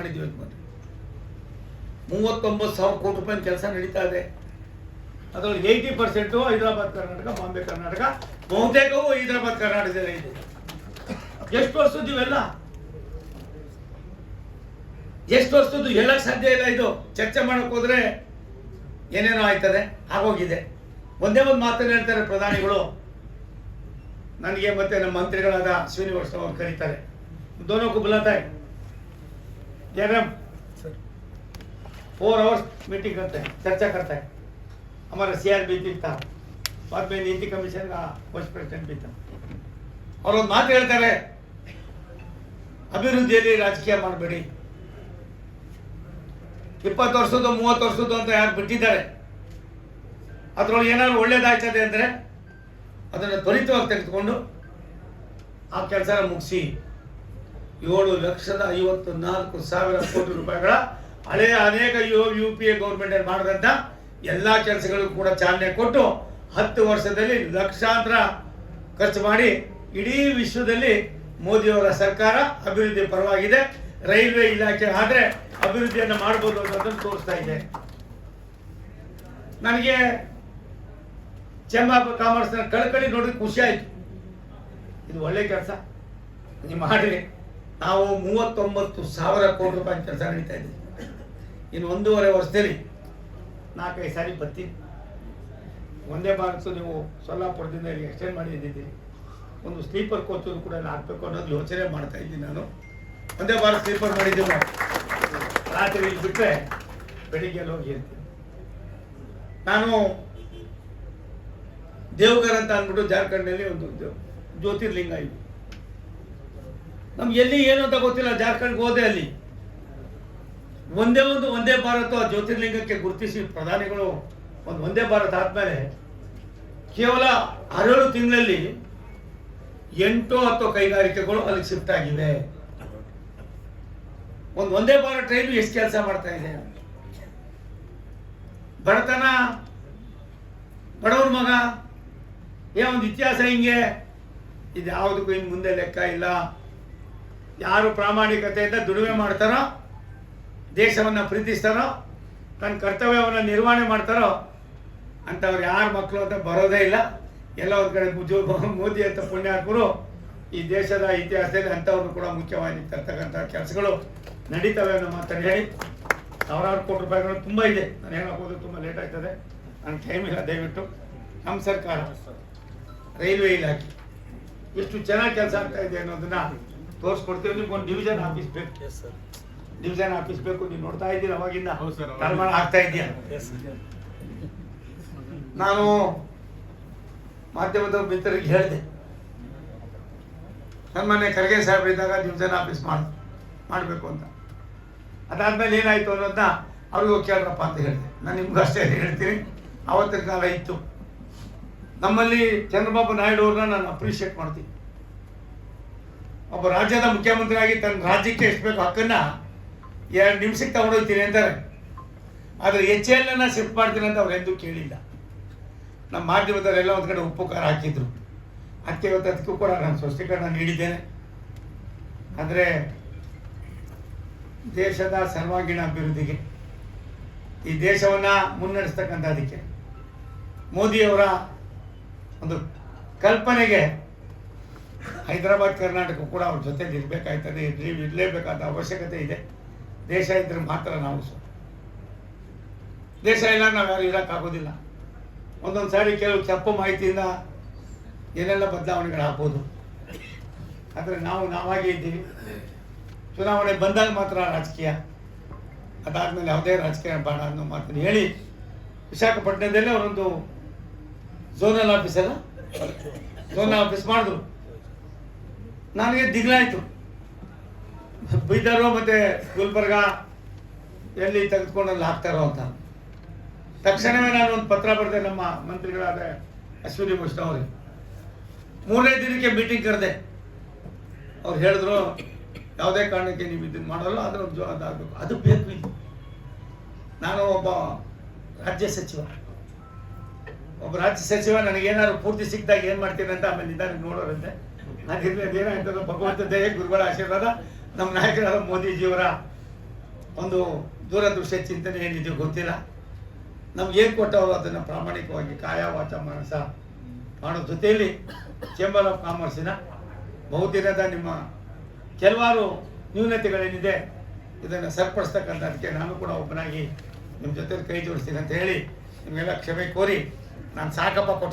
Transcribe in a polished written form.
ಮಾಡಿದ್ದೀವಿ 39,000 ಕೋಟಿ ರೂಪಾಯಿ ಕೆಲಸ ನಡೀತಾ ಇದೆ. ಅದರಲ್ಲಿ 80% ಹೈದರಾಬಾದ್ ಕರ್ನಾಟಕ, ಬಾಂಬೆ ಕರ್ನಾಟಕ, ಬಹುತೇಕವು ಹೈದರಾಬಾದ್ ಕರ್ನಾಟಕದಲ್ಲೇ ಇದೆ. ಎಷ್ಟು ವರ್ಷದ್ದು ಇವೆಲ್ಲ? ಎಷ್ಟು ವರ್ಷದ್ದು? ಹೇಳಕ್ ಸಾಧ್ಯ ಇಲ್ಲ. ಇದು ಚರ್ಚೆ ಮಾಡಕ್ ಹೋದ್ರೆ ಏನೇನೋ ಆಯ್ತದೆ, ಆಗೋಗಿದೆ. ಒಂದೇ ಒಂದು ಮಾತನ್ನು ಹೇಳ್ತಾರೆ ಪ್ರಧಾನಿಗಳು, ನನಗೆ ಮತ್ತೆ ನಮ್ಮ ಮಂತ್ರಿಗಳಾದ ಅಶ್ವಿನಿ ವೈಷ್ಣವ್ ಅವರು ಕರೀತಾರೆ, दोनों को बुलाता है, जयराम 4 आवर्स मीटिंग करते हैं, चर्चा करता है. हमारा CRB भी था, बाद में नीति कमीशन का वाइस प्रेसिडेंट भी था. और ಒಂದು ಮಾತು ಹೇಳ್ತಾರೆ, ಅಭಿವೃದ್ಧಿಯಲ್ಲಿ ರಾಜಕೀಯ ಮಾಡಬೇಡಿ. 20 ವರ್ಷದ್ದು 30 ವರ್ಷದ್ದು ಅಂತ ಯಾರು ಬಿಟ್ಟಿದ್ದಾರೆ, ಅದ್ರೊಳಗೆ ಏನಾದ್ರು ಒಳ್ಳೇದಾಯ್ತದೆ ಅಂದರೆ ಅದನ್ನು ತ್ವರಿತವಾಗಿ ತೆಗೆದುಕೊಂಡು ಆ ಕೆಲಸನ ಮುಗಿಸಿ. 7,54,000 ಕೋಟಿ ರೂಪಾಯಿಗಳ ಹಳೆಯ ಅನೇಕ UPA ಗೌರ್ಮೆಂಟ್ ಮಾಡಿದಂಥ ಎಲ್ಲ ಕೆಲಸಗಳಿಗೂ ಕೂಡ ಚಾಲನೆ ಕೊಟ್ಟು 10 ವರ್ಷದಲ್ಲಿ ಲಕ್ಷಾಂತರ ಖರ್ಚು ಮಾಡಿ ಇಡೀ ವಿಶ್ವದಲ್ಲಿ ಮೋದಿಯವರ ಸರ್ಕಾರ ಅಭಿವೃದ್ಧಿ ಪರವಾಗಿದೆ. ರೈಲ್ವೆ ಇಲಾಖೆ ಆದರೆ ಅಭಿವೃದ್ಧಿಯನ್ನು ಮಾಡಬಹುದು ಅನ್ನೋದನ್ನು ತೋರಿಸ್ತಾ ಇದೆ. ನನಗೆ ಚೇಂಬರ್ ಆಫ್ ಕಾಮರ್ಸ್ನ ಕಳಕಳಿ ನೋಡಿದ್ರೆ ಖುಷಿ ಆಯಿತು. ಇದು ಒಳ್ಳೆ ಕೆಲಸ ನೀವು ಮಾಡಿ. ನಾವು 39,000 ಕೋಟಿ ರೂಪಾಯಿ ಕೆಲಸ ನಡೀತಾ ಇದ್ದೀವಿ. ಇನ್ನು 1.5 ವರ್ಷದಲ್ಲಿ 4-5 ಸಾರಿ ಬರ್ತೀನಿ. ಒಂದೇ ಭಾರತ ನೀವು ಸೊಲ್ಲಾಪುರದಿಂದ ಇಲ್ಲಿ ಎಕ್ಸ್ಟೆಂಡ್ ಮಾಡಿದ್ದೀರಿ. ಒಂದು ಸ್ಲೀಪರ್ ಕೋಚು ಕೂಡ ಹಾಕಬೇಕು ಅನ್ನೋದು ಯೋಚನೆ ಮಾಡ್ತಾ ಇದ್ದೀನಿ. ನಾನು ಒಂದೇ ಭಾರತ್ ಸ್ಲೀಪರ್ ಮಾಡಿದ್ದೀವಿ. ರಾತ್ರಿ ಇಲ್ಲಿ ಬಿಟ್ಟರೆ ಬೆಳಿಗ್ಗೆ ಹೋಗಿ ಹೇಳ್ತೀನಿ. ನಾನು ದೇವಘರ್ ಅಂತ ಅಂದ್ಬಿಟ್ಟು ಜಾರ್ಖಂಡ್ನಲ್ಲಿ ಒಂದು ಜ್ಯೋತಿರ್ಲಿಂಗ ಇದೆ. ನಮ್ಗೆ ಎಲ್ಲಿ ಏನು ಅಂತ ಗೊತ್ತಿಲ್ಲ. ಜಾರ್ಖಂಡ್ಗೆ ಹೋದೆ, ಅಲ್ಲಿ ಒಂದೇ ಭಾರತ ಜ್ಯೋತಿರ್ಲಿಂಗಕ್ಕೆ ಗುರುತಿಸಿ ಪ್ರಧಾನಿಗಳು ಒಂದು ಒಂದೇ ಭಾರತ ಆದ್ಮೇಲೆ ಕೇವಲ 6 ತಿಂಗಳಲ್ಲಿ 8-10 ಕೈಗಾರಿಕೆಗಳು ಅಲ್ಲಿ ಶಿಫ್ಟ್ ಆಗಿವೆ. ಒಂದೇ ಭಾರತ ಟ್ರೈನ್ ಎಷ್ಟು ಕೆಲಸ ಮಾಡ್ತಾ ಇದೆ. ಬಡತನ, ಬಡವ್ರ ಮಗ, ಒಂದು ಇತಿಹಾಸ ಹಿಂಗೆ. ಇದು ಯಾವುದಕ್ಕೂ ಇನ್ನು ಮುಂದೆ ಲೆಕ್ಕ ಇಲ್ಲ. ಯಾರು ಪ್ರಾಮಾಣಿಕತೆಯಿಂದ ದುಡಿಮೆ ಮಾಡ್ತಾರೋ, ದೇಶವನ್ನು ಪ್ರೀತಿಸ್ತಾರೋ, ತನ್ನ ಕರ್ತವ್ಯವನ್ನು ನಿರ್ವಹಣೆ ಮಾಡ್ತಾರೋ ಅಂಥವ್ರು ಯಾರ ಮಕ್ಕಳು ಅಂತ ಬರೋದೇ ಇಲ್ಲ. ಎಲ್ಲ ಒಂದು ಕಡೆ ಮೋದಿ ಅಂತ ಪುಣ್ಯಾತ್ಮರು ಈ ದೇಶದ ಇತಿಹಾಸದಲ್ಲಿ ಅಂಥವ್ರನ್ನು ಕೂಡ ಮುಖ್ಯವಾಗಿ ತರ್ತಕ್ಕಂಥ ಕೆಲಸಗಳು ನಡೀತವೆ ಅನ್ನೋ ಮಾತನ್ನು ಹೇಳಿ, ಸಾವಿರಾರು ಕೋಟಿ ರೂಪಾಯಿಗಳು ತುಂಬ ಇದೆ. ನಾನು ಹೇಳೋದು ತುಂಬ ಲೇಟ್ ಆಗ್ತದೆ, ನನಗೆ ಟೈಮ್ ಇಲ್ಲ. ದಯವಿಟ್ಟು ನಮ್ಮ ಸರ್ಕಾರ, ರೈಲ್ವೆ ಇಲಾಖೆ ಎಷ್ಟು ಚೆನ್ನಾಗಿ ಕೆಲಸ ಆಗ್ತಾ ಇದೆ ಅನ್ನೋದನ್ನ ತೋರಿಸ್ಕೊಡ್ತೀವಿ. ನಿಮ್ಗೊಂದು ಡಿವಿಷನ್ ಆಫೀಸ್ ಬೇಕು. ಡಿವಿಷನ್ ಆಫೀಸ್ ಬೇಕು. ನೀವು ನೋಡ್ತಾ ಇದ್ದೀರಿ ಅವಾಗಿಂದ ನಿರ್ಮಾಣ ಆಗ್ತಾ ಇದೆಯಾ. ನಾನು ಮಾಧ್ಯಮದ ಮಿತ್ರರಿಗೆ ಹೇಳಿದೆ, ನನ್ನ ಮನೆ ಖರ್ಗೆ ಸಾಹೇಬರಿದ್ದಾಗ ಡಿವಿಷನ್ ಆಫೀಸ್ ಮಾಡಬೇಕು ಅಂತ. ಅದಾದ್ಮೇಲೆ ಏನಾಯ್ತು ಅನ್ನೋದನ್ನ ಅವ್ರಿಗೂ ಕೇಳ್ರಪ್ಪ ಅಂತ ಹೇಳಿದೆ. ನಾನು ನಿಮ್ಗೂ ಅಷ್ಟೇ ಹೇಳ್ತೀನಿ. ಆವತ್ತಿನ ಕಾಲ ಇತ್ತು. ನಮ್ಮಲ್ಲಿ ಚಂದ್ರಬಾಬು ನಾಯ್ಡು ಅವ್ರನ್ನ ನಾನು ಅಪ್ರಿಷಿಯೇಟ್ ಮಾಡ್ತೀನಿ. ಒಬ್ಬ ರಾಜ್ಯದ ಮುಖ್ಯಮಂತ್ರಿಯಾಗಿ ತನ್ನ ರಾಜ್ಯಕ್ಕೆ ಎಷ್ಟು ಬೇಕು ಹಕ್ಕನ್ನ 2 ನಿಮಿಷಕ್ಕೆ ತಗೊಂಡೋಗ್ತೀನಿ ಅಂತಾರೆ. ಆದರೆ HAL ಶಿಫ್ಟ್ ಮಾಡ್ತೀನಿ ಅಂತ ಅವ್ರು ಎಂದೂ ಕೇಳಿಲ್ಲ. ನಮ್ಮ ಮಾಧ್ಯಮದಲ್ಲೆಲ್ಲ ಒಂದು ಕಡೆ ಉಪ್ಪು ಖಾರ ಹಾಕಿದ್ರು. ಅದಕ್ಕೂ ಕೂಡ ನಾನು ಸ್ಪಷ್ಟೀಕರಣ ನೀಡಿದ್ದೇನೆ. ಅಂದರೆ ದೇಶದ ಸರ್ವಾಂಗೀಣ ಅಭಿವೃದ್ಧಿಗೆ, ಈ ದೇಶವನ್ನು ಮುನ್ನಡೆಸ್ತಕ್ಕಂಥದಕ್ಕೆ ಮೋದಿಯವರ ಒಂದು ಕಲ್ಪನೆಗೆ ಹೈದರಾಬಾದ್ ಕರ್ನಾಟಕ ಕೂಡ ಅವ್ರ ಜೊತೆಲಿ ಇರಬೇಕಾಯ್ತದೆ, ಇರಲೇಬೇಕಾದ ಅವಶ್ಯಕತೆ ಇದೆ. ದೇಶ ಇದ್ರೆ ಮಾತ್ರ ನಾವು ದೇಶ ಇಲ್ಲ ನಾವು ಯಾರು ಇರೋಕ್ಕಾಗೋದಿಲ್ಲ. ಒಂದೊಂದು ಸಾರಿ ಕೆಲವು ತಪ್ಪು ಮಾಹಿತಿಯಿಂದ ಏನೆಲ್ಲ ಬದಲಾವಣೆಗಳಾಗ್ಬೋದು. ಆದರೆ ನಾವಾಗೇ ಇದ್ದೀವಿ. ಚುನಾವಣೆ ಬಂದಾಗ ಮಾತ್ರ ರಾಜಕೀಯ, ಅದಾದಮೇಲೆ ಯಾವುದೇ ರಾಜಕೀಯ ಬೇಡ ಅನ್ನೋ ಮಾತನ್ನು ಹೇಳಿ ವಿಶಾಖಪಟ್ಟಣದಲ್ಲಿ ಅವರೊಂದು ಝೋನಲ್ ಆಫೀಸ್ ಮಾಡಿದ್ರು. ನನಗೆ ದಿಗ್ಲಾಯಿತು. ಬೀದರು ಮತ್ತು ಗುಲ್ಬರ್ಗ ಎಲ್ಲಿ ತೆಗೆದುಕೊಂಡಲ್ಲಿ ಹಾಕ್ತಾರೋ ಅಂತ. ತಕ್ಷಣವೇ ನಾನು ಒಂದು ಪತ್ರ ಬರೆದೆ ನಮ್ಮ ಮಂತ್ರಿಗಳಾದ ಅಶ್ವಿನಿ ವೈಷ್ಣವ್ ಅವರಿಗೆ. 3ನೇ ದಿನಕ್ಕೆ ಮೀಟಿಂಗ್ ಕರೆದೆ. ಅವ್ರು ಹೇಳಿದ್ರು, ಯಾವುದೇ ಕಾರಣಕ್ಕೆ ನೀವು ಇದನ್ನು ಮಾಡಲ್ಲ, ಅದಾಗಬೇಕು, ಅದು ಬೇಕು. ಇದು ನಾನು ಒಬ್ಬ ರಾಜ್ಯ ಸಚಿವ ನನಗೇನಾದ್ರು ಪೂರ್ತಿ ಸಿಕ್ಕಿದಾಗ ಏನು ಮಾಡ್ತೀನಿ ಅಂತ ಆಮೇಲೆ ನಿಧಾನ ನೋಡೋರಂತೆ. ನಾನು ಏನಾಯ್ತದ ಭಗವಂತ ದಯೆ, ಗುರುಗಳ ಆಶೀರ್ವಾದ, ನಮ್ಮ ನಾಯಕರಾದ ಮೋದಿಜಿಯವರ ಒಂದು ದೂರದೃಷ್ಟಿ ಚಿಂತನೆ ಏನಿದೆಯೋ ಗೊತ್ತಿಲ್ಲ. ನಮ್ಗೆ ಏನು ಕೊಟ್ಟವರು ಅದನ್ನು ಪ್ರಾಮಾಣಿಕವಾಗಿ ಕಾಯ ವಾಚ ಮನಸ ಮಾಡೋ ಜೊತೆಯಲ್ಲಿ ಚೇಂಬರ್ ಆಫ್ ಕಾಮರ್ಸಿನ ಬಹುದಿನದ ನಿಮ್ಮ ಕೆಲವಾರು ನ್ಯೂನತೆಗಳೇನಿದೆ ಇದನ್ನು ಸರಿಪಡಿಸ್ತಕ್ಕಂಥದಕ್ಕೆ ನಾನು ಕೂಡ ಒಬ್ಬನಾಗಿ ನಿಮ್ಮ ಜೊತೆ ಕೈ ಜೋಡಿಸ್ತೀನಿ ಅಂತ ಹೇಳಿ ನಿಮಗೆಲ್ಲ ಕ್ಷಮೆ ಕೋರಿ ನಾನು ಸಾಕಪ್ಪ ಕೊಟ್ಟು